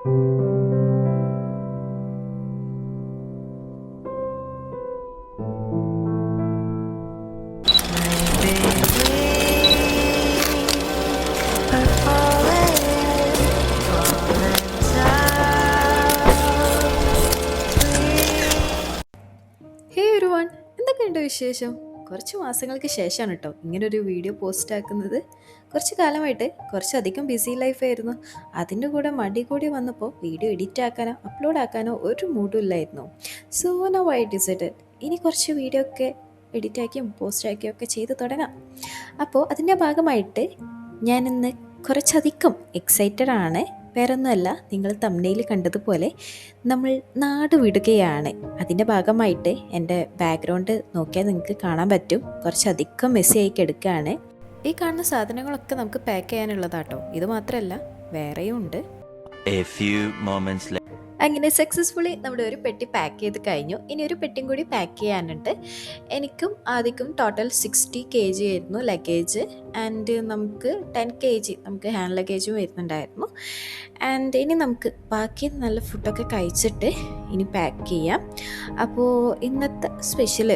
ഹേ everyone, എന്തൊക്കെയുണ്ട് വിശേഷം? കുറച്ച് മാസങ്ങൾക്ക് ശേഷമാണ് കേട്ടോ ഇങ്ങനൊരു വീഡിയോ പോസ്റ്റ് ആക്കുന്നത്. കുറച്ച് കാലമായിട്ട് കുറച്ചധികം ബിസി ലൈഫായിരുന്നു. അതിൻ്റെ കൂടെ മടി കൂടി വന്നപ്പോൾ വീഡിയോ എഡിറ്റ് ആക്കാനോ അപ്ലോഡ് ആക്കാനോ ഒരു മൂഡും ഇല്ലായിരുന്നു. സോ നൗ ഐ ഡിസൈഡഡ് ഇനി കുറച്ച് വീഡിയോ ഒക്കെ എഡിറ്റാക്കിയും പോസ്റ്റാക്കിയും ഒക്കെ ചെയ്ത് തുടങ്ങാം. അപ്പോൾ അതിൻ്റെ ഭാഗമായിട്ട് ഞാനിന്ന് കുറച്ചധികം എക്സൈറ്റഡ് ആണ്. വേറൊന്നുമല്ല, നിങ്ങൾ തംബ്നെയിൽ കണ്ടതുപോലെ നമ്മൾ നാട് വിടുകയാണ്. അതിൻ്റെ ഭാഗമായിട്ട് എൻ്റെ ബാക്ക്ഗ്രൗണ്ട് നോക്കിയാൽ നിങ്ങൾക്ക് കാണാൻ പറ്റും, കുറച്ചധികം മെസ്സി ആയി കിടക്കുകയാണ്. ഈ കാണുന്ന സാധനങ്ങളൊക്കെ നമുക്ക് പാക്ക് ചെയ്യാനുള്ളതാട്ടോ. ഇത് മാത്രമല്ല, വേറെയും ഉണ്ട്. അങ്ങനെ സക്സസ്ഫുള്ളി നമ്മുടെ ഒരു പെട്ടി പാക്ക് ചെയ്ത് കഴിഞ്ഞു. ഇനി ഒരു പെട്ടിയും കൂടി പാക്ക് ചെയ്യാനുണ്ട്. എനിക്കും ആദ്യം ടോട്ടൽ 60 kg ആയിരുന്നു ലഗേജ്. ആൻഡ് നമുക്ക് 10 kg നമുക്ക് ഹാൻഡ് ലഗേജും വരുന്നുണ്ടായിരുന്നു. ആൻഡ് ഇനി നമുക്ക് ബാക്കി നല്ല ഫുഡൊക്കെ കഴിച്ചിട്ട് ഇനി പാക്ക് ചെയ്യാം. അപ്പോൾ ഇന്നത്തെ സ്പെഷ്യൽ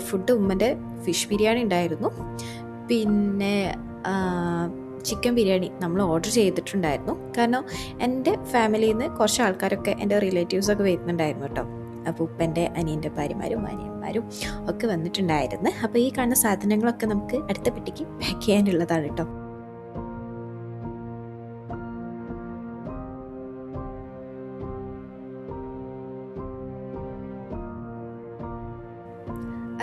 ഫുഡ് ഉമ്മൻ്റെ ഫിഷ് ബിരിയാണി ഉണ്ടായിരുന്നു. പിന്നെ ചിക്കൻ ബിരിയാണി നമ്മൾ ഓർഡർ ചെയ്തിട്ടുണ്ടായിരുന്നു. കാരണം എൻ്റെ ഫാമിലിയിൽ നിന്ന് കുറച്ച് ആൾക്കാരൊക്കെ എൻ്റെ റിലേറ്റീവ്സൊക്കെ വരുന്നുണ്ടായിരുന്നു കേട്ടോ. അപ്പോൾ ഉപ്പൻ്റെ അനിയൻ്റെ ഭാര്യമാരും അനിയന്മാരും ഒക്കെ വന്നിട്ടുണ്ടായിരുന്നു. അപ്പോൾ ഈ കാണുന്ന സാധനങ്ങളൊക്കെ നമുക്ക് അടുത്ത പെട്ടിക്ക് പാക്ക് ചെയ്യാനുള്ളതാണ് കേട്ടോ.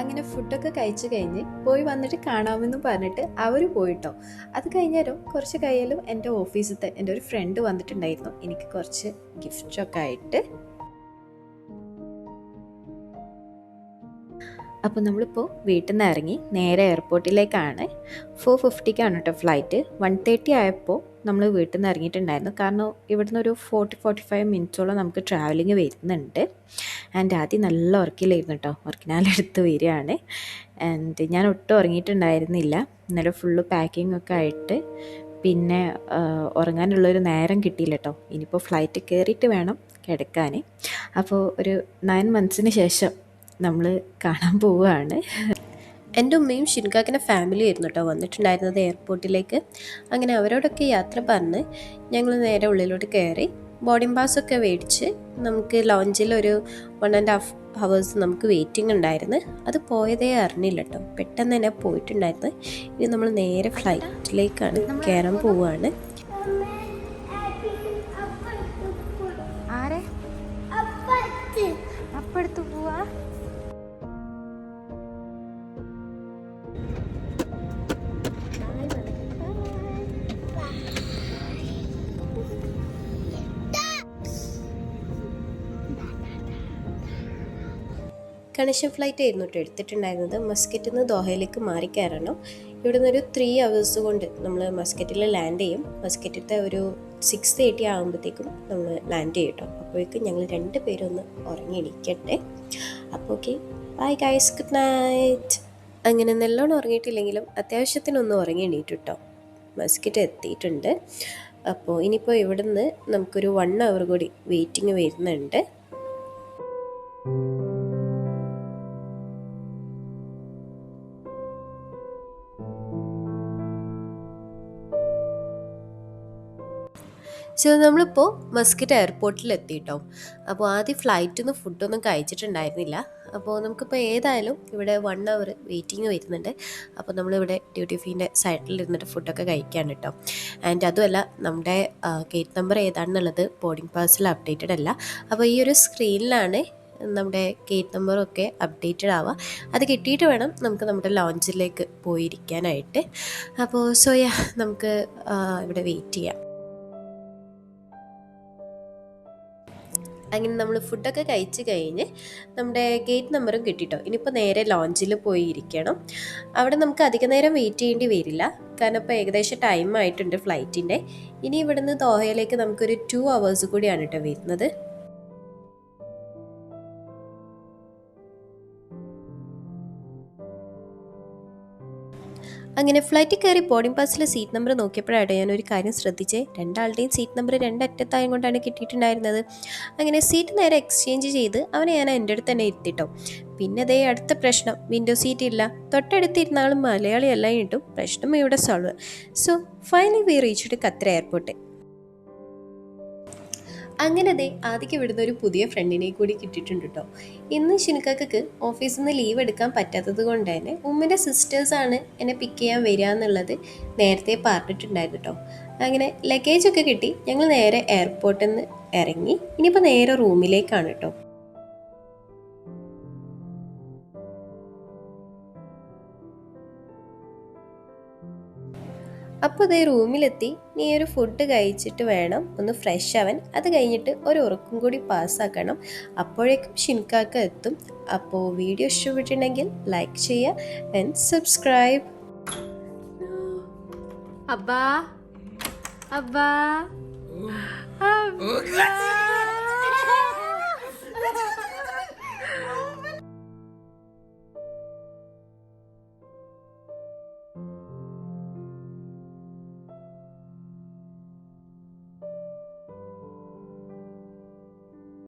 അങ്ങനെ ഫുഡൊക്കെ കഴിച്ച് കഴിഞ്ഞ് പോയി വന്നിട്ട് കാണാമെന്ന് പറഞ്ഞിട്ട് അവർ പോയിട്ടോ. അത് കഴിഞ്ഞാലും കുറച്ച് കഴിയാലും എൻ്റെ ഓഫീസിലത്തെ എൻ്റെ ഒരു ഫ്രണ്ട് വന്നിട്ടുണ്ടായിരുന്നു എനിക്ക് കുറച്ച് ഗിഫ്റ്റൊക്കെ ആയിട്ട്. അപ്പോൾ നമ്മളിപ്പോൾ വീട്ടിൽ നിന്ന് ഇറങ്ങി നേരെ എയർപോർട്ടിലേക്കാണ്. 4:50 കേട്ടോ ഫ്ലൈറ്റ്. 1:30 ആയപ്പോൾ നമ്മൾ വീട്ടിൽ നിന്ന് ഇറങ്ങിയിട്ടുണ്ടായിരുന്നു. കാരണം ഇവിടുന്ന് ഒരു 40-45 മിനിറ്റോളം നമുക്ക് ട്രാവലിങ് വരുന്നുണ്ട്. ആൻഡ് ആദ്യം നല്ല ഉറക്കിലായിരുന്നു കേട്ടോ, ഉറക്കിനാലെടുത്ത് വരികയാണ്. ആൻഡ് ഞാൻ ഒട്ടും ഉറങ്ങിയിട്ടുണ്ടായിരുന്നില്ല. ഇന്നലെ ഫുള്ള് പാക്കിംഗ് ഒക്കെ ആയിട്ട് പിന്നെ ഉറങ്ങാനുള്ളൊരു നേരം കിട്ടിയില്ല കേട്ടോ. ഇനിയിപ്പോൾ ഫ്ലൈറ്റ് കയറിയിട്ട് വേണം കിടക്കാൻ. അപ്പോൾ ഒരു 9 months ശേഷം നമ്മൾ കാണാൻ പോവുകയാണ്. എൻ്റെ ഉമ്മയും ഷിൻകാക്കിൻ്റെ ഫാമിലി ആയിരുന്നു കേട്ടോ വന്നിട്ടുണ്ടായിരുന്നത് എയർപോർട്ടിലേക്ക്. അങ്ങനെ അവരോടൊക്കെ യാത്ര പറഞ്ഞ് ഞങ്ങൾ നേരെ ഉള്ളിലോട്ട് കയറി. ബോർഡിംഗ് പാസ്സൊക്കെ മേടിച്ച് നമുക്ക് ലോഞ്ചിൽ ഒരു 1.5 hours നമുക്ക് വെയിറ്റിംഗ് ഉണ്ടായിരുന്നു. അത് പോയതേ അറിഞ്ഞില്ല കേട്ടോ, പെട്ടെന്ന് തന്നെ പോയിട്ടുണ്ടായിരുന്നു. ഇനി നമ്മൾ നേരെ ഫ്ലൈറ്റിലേക്കാണ് കയറാൻ പോവുകയാണ്. അപ്പടുത്ത് പോവാ. കണക്ഷൻ ഫ്ലൈറ്റ് ആയിരുന്നു കേട്ടോ എടുത്തിട്ടുണ്ടായിരുന്നത്. മസ്കറ്റിൽ നിന്ന് ദോഹയിലേക്ക് മാറി കയറണം. ഇവിടെ നിന്നൊരു 3 hours കൊണ്ട് നമ്മൾ മസ്കറ്റിൽ ലാൻഡ് ചെയ്യും. മസ്കറ്റിലത്തെ ഒരു 6:30 ആകുമ്പോഴത്തേക്കും നമ്മൾ ലാൻഡ് ചെയ്യും കേട്ടോ. അപ്പോഴേക്കും ഞങ്ങൾ 2 പേരും ഒന്ന് ഉറങ്ങി എണീക്കട്ടെ. അപ്പോൾ okay, bye guys, good night. അങ്ങനെ നല്ലോണം ഉറങ്ങിയിട്ടില്ലെങ്കിലും അത്യാവശ്യത്തിനൊന്നും ഉറങ്ങി എണീറ്റു കേട്ടോ. മസ്കറ്റ് എത്തിയിട്ടുണ്ട്. അപ്പോൾ ഇനിയിപ്പോൾ ഇവിടുന്ന് നമുക്കൊരു 1 hour കൂടി വെയിറ്റിംഗ് വരുന്നുണ്ട്. സോ നമ്മളിപ്പോൾ മസ്കറ്റ് എയർപോർട്ടിൽ എത്തിയിട്ടോ. അപ്പോൾ ആദ്യം ഫ്ലൈറ്റിൽ നിന്ന് ഫുഡൊന്നും കഴിച്ചിട്ടുണ്ടായിരുന്നില്ല. അപ്പോൾ നമുക്കിപ്പോൾ ഏതായാലും ഇവിടെ 1 hour വെയിറ്റിംഗ് വരുന്നുണ്ട്. അപ്പോൾ നമ്മളിവിടെ ഡ്യൂട്ടി ഫ്രീൻ്റെ സൈഡിൽ ഇരുന്നിട്ട് ഫുഡൊക്കെ കഴിക്കാൻ കേട്ടോ. ആൻഡ് അതുമല്ല, നമ്മുടെ ഗേറ്റ് നമ്പർ ഏതാണെന്നുള്ളത് ബോർഡിംഗ് പാസിൽ അപ്ഡേറ്റഡ് അല്ല. അപ്പോൾ ഈ ഒരു സ്ക്രീനിലാണ് നമ്മുടെ ഗേറ്റ് നമ്പറൊക്കെ അപ്ഡേറ്റഡ് ആവുക. അത് കിട്ടിയിട്ട് വേണം നമുക്ക് നമ്മുടെ ലോഞ്ചിലേക്ക് പോയിരിക്കാനായിട്ട്. അപ്പോൾ സോയാ നമുക്ക് ഇവിടെ വെയിറ്റ് ചെയ്യാം. അങ്ങനെ നമ്മൾ ഫുഡൊക്കെ കഴിച്ച് കഴിഞ്ഞ് നമ്മുടെ ഗേറ്റ് നമ്പറും കിട്ടിട്ടോ. ഇനിയിപ്പോൾ നേരെ ലോഞ്ചിൽ പോയി ഇരിക്കണം. അവിടെ നമുക്ക് അധിക നേരം വെയിറ്റ് ചെയ്യേണ്ടി വരില്ല, കാരണം ഇപ്പോൾ ഏകദേശം ടൈം ആയിട്ടുണ്ട് ഫ്ലൈറ്റിൻ്റെ. ഇനി ഇവിടുന്ന് ദോഹയിലേക്ക് നമുക്കൊരു 2 hours കൂടിയാണ് കേട്ടോ വരുന്നത്. അങ്ങനെ ഫ്ലൈറ്റിൽ കയറി ബോർഡിംഗ് പാസിലെ സീറ്റ് നമ്പർ നോക്കിയപ്പോഴാണ് ഞാനൊരു കാര്യം ശ്രദ്ധിച്ചേ, രണ്ടാളുടെയും സീറ്റ് നമ്പർ രണ്ടറ്റത്തായം കൊണ്ടാണ് കിട്ടിയിട്ടുണ്ടായിരുന്നത്. അങ്ങനെ സീറ്റ് നേരെ എക്സ്ചേഞ്ച് ചെയ്ത് അവനെ ഞാൻ എൻ്റെ അടുത്ത് തന്നെ ഇരുത്തിട്ടോ. പിന്നെ അതേ അടുത്ത പ്രശ്നം, വിൻഡോ സീറ്റ് ഇല്ല. തൊട്ടടുത്തിരുന്ന ആളും മലയാളി എല്ലാം ഇട്ടും പ്രശ്നം ഇവിടെ solve. So finally we reached Qatar airport. അങ്ങനെ ദേ ആദ്യം ഇവിടുന്ന് ഒരു പുതിയ ഫ്രണ്ടിനെ കൂടി കിട്ടിയിട്ടുണ്ട് കേട്ടോ. ഇന്ന് ഷിനിക്കാക്ക് ഓഫീസിൽ നിന്ന് ലീവ് എടുക്കാൻ പറ്റാത്തത് കൊണ്ട് തന്നെ ഉമ്മൻ്റെ സിസ്റ്റേഴ്സാണ് എന്നെ പിക്ക് ചെയ്യാൻ വരിക എന്നുള്ളത് നേരത്തെ പറഞ്ഞിട്ടുണ്ടായിരുന്നു കേട്ടോ. അങ്ങനെ ലഗേജൊക്കെ കിട്ടി ഞങ്ങൾ നേരെ എയർപോർട്ടിൽ നിന്ന് ഇറങ്ങി. ഇനിയിപ്പോൾ നേരെ റൂമിലേക്കാണ് കേട്ടോ. അപ്പോൾ അതേ റൂമിലെത്തി നീ ഒരു ഫുഡ് കഴിച്ചിട്ട് വേണം ഒന്ന് ഫ്രഷ് ആവാൻ. അത് കഴിഞ്ഞിട്ട് ഒരു ഉറക്കം കൂടി പാസ്സാക്കണം. അപ്പോഴേക്കും ഷിൻകാക്ക എത്തും. അപ്പോൾ വീഡിയോ ഇഷ്ടപ്പെട്ടിട്ടുണ്ടെങ്കിൽ ലൈക്ക് ചെയ്യുക ആൻഡ് സബ്സ്ക്രൈബ്. അബ്ബാ അബ്ബാ അബ്ബാ